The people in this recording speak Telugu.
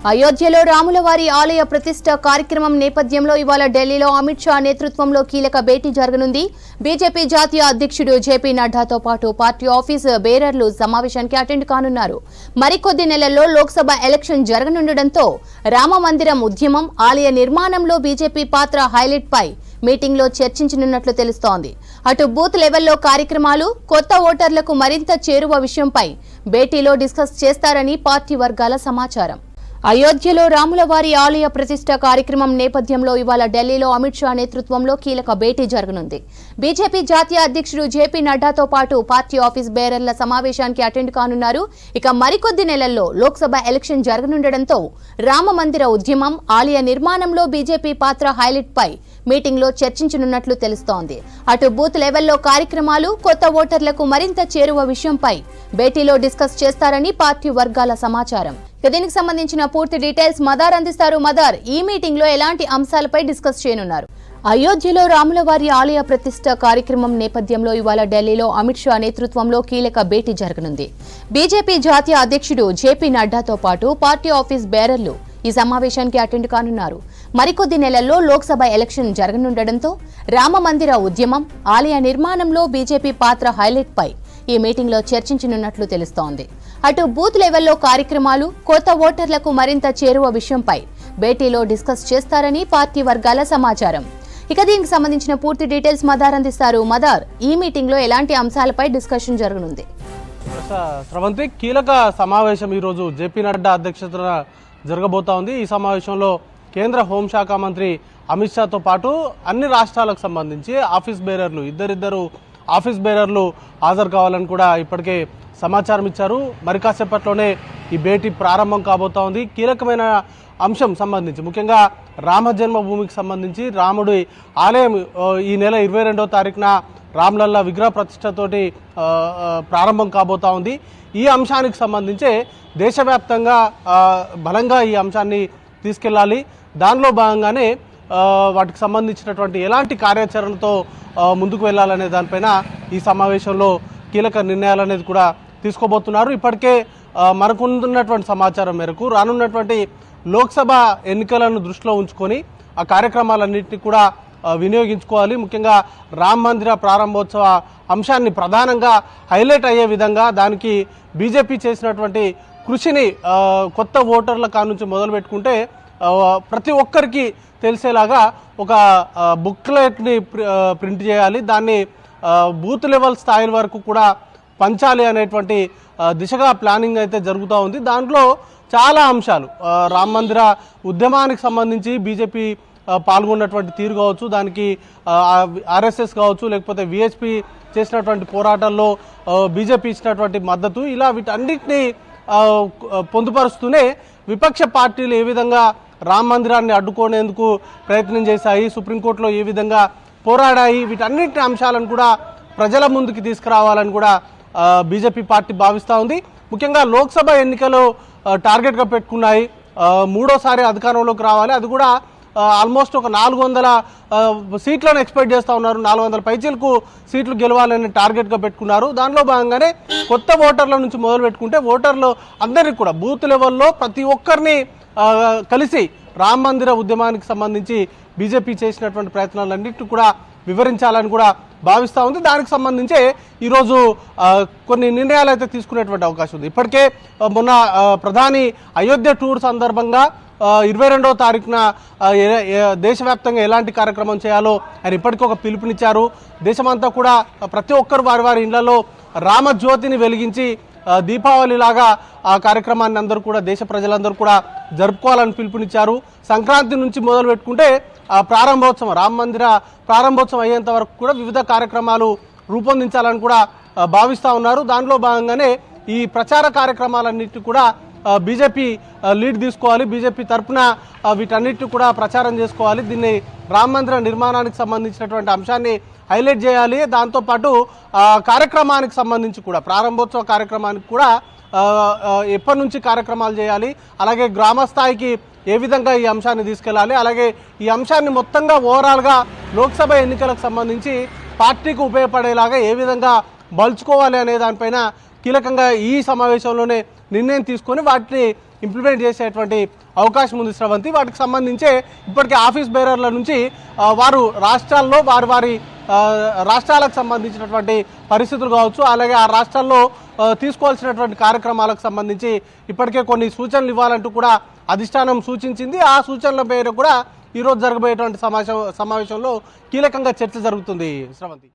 అయోధ్యలో రాములవారి ఆలయ ప్రతిష్ఠ కార్యక్రమం నేపథ్యంలో ఇవాళ ఢిల్లీలో అమిత్ షా నేతృత్వంలో కీలక భేటీ జరగనుంది. బీజేపీ జాతీయ అధ్యక్షుడు జేపీ నడ్డాతో పాటు పార్టీ ఆఫీస్ బేరర్లు సమావేశానికి అటెండ్ కానున్నారు. మరికొద్ది నెలల్లో లోక్సభ ఎలక్షన్ జరగనుండటంతో రామ మందిరం ఉద్యమం, ఆలయ నిర్మాణంలో బీజేపీ పాత్ర హైలైట్ పై మీటింగ్లో చర్చించనున్నట్లు తెలుస్తోంది. అటు బూత్ లెవెల్లో కార్యక్రమాలు, కొత్త ఓటర్లకు మరింత చేరువ విషయంపై భేటీలో డిస్కస్ చేస్తారని పార్టీ వర్గాల సమాచారం. అయోధ్యలో రాములవారి ఆలయ ప్రతిష్ఠ కార్యక్రమం నేపథ్యంలో ఇవాళ ఢిల్లీలో అమిత్ షా నేతృత్వంలో కీలక భేటీ జరగనుంది. బీజేపీ జాతీయ అధ్యక్షుడు జేపీ నడ్డాతో పాటు పార్టీ ఆఫీస్ బేరర్ల సమావేశానికి అటెండ్ కానున్నారు. ఇక మరికొద్ది నెలల్లో లోక్సభ ఎలక్షన్ జరగనుండటంతో రామ మందిర ఉద్యమం, ఆలయ నిర్మాణంలో బీజేపీ పాత్ర హైలైట్ పై మీటింగ్లో చర్చించనున్నట్లు తెలుస్తోంది. అటు బూత్ లెవెల్లో కార్యక్రమాలు, కొత్త ఓటర్లకు మరింత చేరువ విషయంపై భేటీలో డిస్కస్ చేస్తారని పార్టీ వర్గాల సమాచారం. దీనికి సంబంధించిన పూర్తి డీటెయిల్స్ మదార్ అందిస్తారు. మదార్, ఈ మీటింగ్ లో ఎలాంటి అంశాలపై డిస్కస్ చేయనున్నారు? అయోధ్యలో రాములవారి ఆలయ ప్రతిష్ఠ కార్యక్రమం నేపథ్యంలో ఇవాళ ఢిల్లీలో అమిత్ షా నేతృత్వంలో కీలక భేటీ జరగనుంది. బీజేపీ జాతీయ అధ్యక్షుడు జేపీ నడ్డాతో పాటు పార్టీ ఆఫీస్ బేరర్లు ఈ సమావేశానికి అటెండ్ కానున్నారు. మరికొద్ది నెలల్లో లోక్సభ ఎలక్షన్ జరగనుండటంతో రామ మందిర ఉద్యమం, ఆలయ నిర్మాణంలో బీజేపీ పాత్ర హైలైట్ పై ఈ మీటింగ్ లో చర్చించనున్నట్లు తెలుస్తోంది. అటు బూత్ లెవెల్లో కార్యక్రమాలు, కొత్త ఓటర్లకు మరింత చేరువ విషయంపై భేటీలో డిస్కస్ చేస్తారని పార్టీ వర్గాల సమాచారం. ఇక దీనికి సంబంధించిన పూర్తి డీటెయిల్స్ మదార్ అందిస్తారు. మదార్, ఈ మీటింగ్ లో ఎలాంటి అంశాలపై డిస్కషన్ జరగనుంది? స్రవంతి, కీలక సమావేశం ఈ రోజు జేపీ నడ్డా అధ్యక్షతన జరగబోతా ఉంది. ఈ సమావేశంలో కేంద్ర హోంశాఖ మంత్రి అమిత్ షాతో పాటు అన్ని రాష్ట్రాలకు సంబంధించి ఆఫీస్ బేరర్లు ఇద్దరు ఆఫీస్ బేరర్లు హాజరు కావాలని కూడా ఇప్పటికే సమాచారం ఇచ్చారు. మరి కాసేపట్లోనే ఈ భేటీ ప్రారంభం కాబోతా ఉంది. కీలకమైన అంశం సంబంధించి ముఖ్యంగా రామ జన్మభూమికి సంబంధించి రాముడి ఆలయం ఈ నెల 22వ తారీఖున రామ్లల్లా విగ్రహ ప్రతిష్టతోటి ప్రారంభం కాబోతా ఉంది. ఈ అంశానికి సంబంధించే దేశవ్యాప్తంగా బలంగా ఈ అంశాన్ని తీసుకెళ్లాలి. దానిలో భాగంగానే వాటికి సంబంధించినటువంటి ఎలాంటి కార్యాచరణతో ముందుకు వెళ్లాలనే దానిపైన ఈ సమావేశంలో కీలక నిర్ణయాలు అనేది కూడా తీసుకోబోతున్నారు. ఇప్పటికే మనకున్నటువంటి సమాచారం మేరకు రానున్నటువంటి లోక్సభ ఎన్నికలను దృష్టిలో ఉంచుకొని ఆ కార్యక్రమాలన్నింటినీ కూడా వినియోగించుకోవాలి. ముఖ్యంగా రామ మందిర ప్రారంభోత్సవ అంశాన్ని ప్రధానంగా హైలైట్ అయ్యే విధంగా దానికి బీజేపీ చేసినటువంటి కృషిని కొత్త ఓటర్ల కానుంచి మొదలు పెట్టుకుంటే ప్రతి ఒక్కరికి తెలిసేలాగా ఒక బుక్లెట్ని ప్రింట్ చేయాలి. దాన్ని బూత్ లెవెల్ స్థాయి వరకు కూడా పంచాలి అనేటువంటి దిశగా ప్లానింగ్ అయితే జరుగుతూ ఉంది. దాంట్లో చాలా అంశాలు రామ మందిర ఉద్యమానికి సంబంధించి బీజేపీ పాల్గొన్నటువంటి తీరు కావచ్చు, దానికి ఆర్ఎస్ఎస్ కావచ్చు, లేకపోతే విహెచ్పి చేసినటువంటి పోరాటాల్లో బీజేపీ ఇచ్చినటువంటి మద్దతు, ఇలా వీటన్నిటినీ పొందుపరుస్తూనే విపక్ష పార్టీలు ఏ విధంగా రామ మందిరాన్ని అడ్డుకునేందుకు ప్రయత్నం చేశాయి, సుప్రీంకోర్టులో ఏ విధంగా పోరాడాయి, వీటన్నిటి అంశాలను కూడా ప్రజల ముందుకు తీసుకురావాలని కూడా బీజేపీ పార్టీ భావిస్తూ ఉంది. ముఖ్యంగా లోక్సభ ఎన్నికలు టార్గెట్గా పెట్టుకున్నాయి. మూడోసారి అధికారంలోకి రావాలి, అది కూడా ఆల్మోస్ట్ ఒక 400 సీట్లను ఎక్స్పెక్ట్ చేస్తూ ఉన్నారు. 400 పైచీలకు సీట్లు గెలవాలని టార్గెట్గా పెట్టుకున్నారు. దానిలో భాగంగానే కొత్త ఓటర్ల నుంచి మొదలు పెట్టుకుంటే ఓటర్లు అందరికీ కూడా బూత్ లెవెల్లో ప్రతి ఒక్కరిని కలిసి రామ మందిర ఉద్యమానికి సంబంధించి బీజేపీ చేసినటువంటి ప్రయత్నాలన్నింటినీ కూడా వివరించాలని కూడా భావిస్తూ ఉంది. దానికి సంబంధించే ఈరోజు కొన్ని నిర్ణయాలు అయితే తీసుకునేటువంటి అవకాశం ఉంది. ఇప్పటికే మొన్న ప్రధాని అయోధ్య టూర్ సందర్భంగా 22వ తారీఖున దేశవ్యాప్తంగా ఎలాంటి కార్యక్రమం చేయాలో ఆయన ఇప్పటికీ ఒక పిలుపునిచ్చారు. దేశమంతా కూడా ప్రతి ఒక్కరు వారి ఇళ్లలో రామజ్యోతిని వెలిగించి దీపావళి లాగా ఆ కార్యక్రమాన్ని అందరూ కూడా దేశ ప్రజలందరూ కూడా జరుపుకోవాలని పిలుపునిచ్చారు. సంక్రాంతి నుంచి మొదలు పెట్టుకుంటే ప్రారంభోత్సవం, రామ మందిర ప్రారంభోత్సవం అయ్యేంత వరకు కూడా వివిధ కార్యక్రమాలు రూపొందించాలని కూడా భావిస్తూ ఉన్నారు. దానిలో భాగంగానే ఈ ప్రచార కార్యక్రమాలన్నింటినీ కూడా బీజేపీ లీడ్ తీసుకోవాలి. బీజేపీ తరఫున వీటన్నిటిని కూడా ప్రచారం చేసుకోవాలి. దీన్ని రామ మందిర నిర్మాణానికి సంబంధించినటువంటి అంశాన్ని హైలైట్ చేయాలి. దాంతోపాటు కార్యక్రమానికి సంబంధించి కూడా ప్రారంభోత్సవ కార్యక్రమానికి కూడా ఎప్పటి నుంచి కార్యక్రమాలు చేయాలి, అలాగే గ్రామ స్థాయికి ఏ విధంగా ఈ అంశాన్ని తీసుకెళ్లాలి, అలాగే ఈ అంశాన్ని మొత్తంగా ఓవరాల్గా లోక్సభ ఎన్నికలకు సంబంధించి పార్టీకి ఉపయోగపడేలాగా ఏ విధంగా మలుచుకోవాలి అనే దానిపైన కీలకంగా ఈ సమావేశంలోనే నిర్ణయం తీసుకొని వాటిని ఇంప్లిమెంట్ చేసేటువంటి అవకాశం ఉంది స్రవంతి. వాటికి సంబంధించే ఇప్పటికే ఆఫీస్ బేరర్ల నుంచి వారు రాష్ట్రాల్లో వారి రాష్ట్రాలకు సంబంధించినటువంటి పరిస్థితులు కావచ్చు, అలాగే ఆ రాష్ట్రాల్లో తీసుకోవాల్సినటువంటి కార్యక్రమాలకు సంబంధించి ఇప్పటికే కొన్ని సూచనలు ఇవ్వాలంటూ కూడా అధిష్టానం సూచించింది. ఆ సూచనల పేరు కూడా ఈరోజు జరగబోయేటువంటి సమావేశంలో కీలకంగా చర్చ జరుగుతుంది స్రవంతి.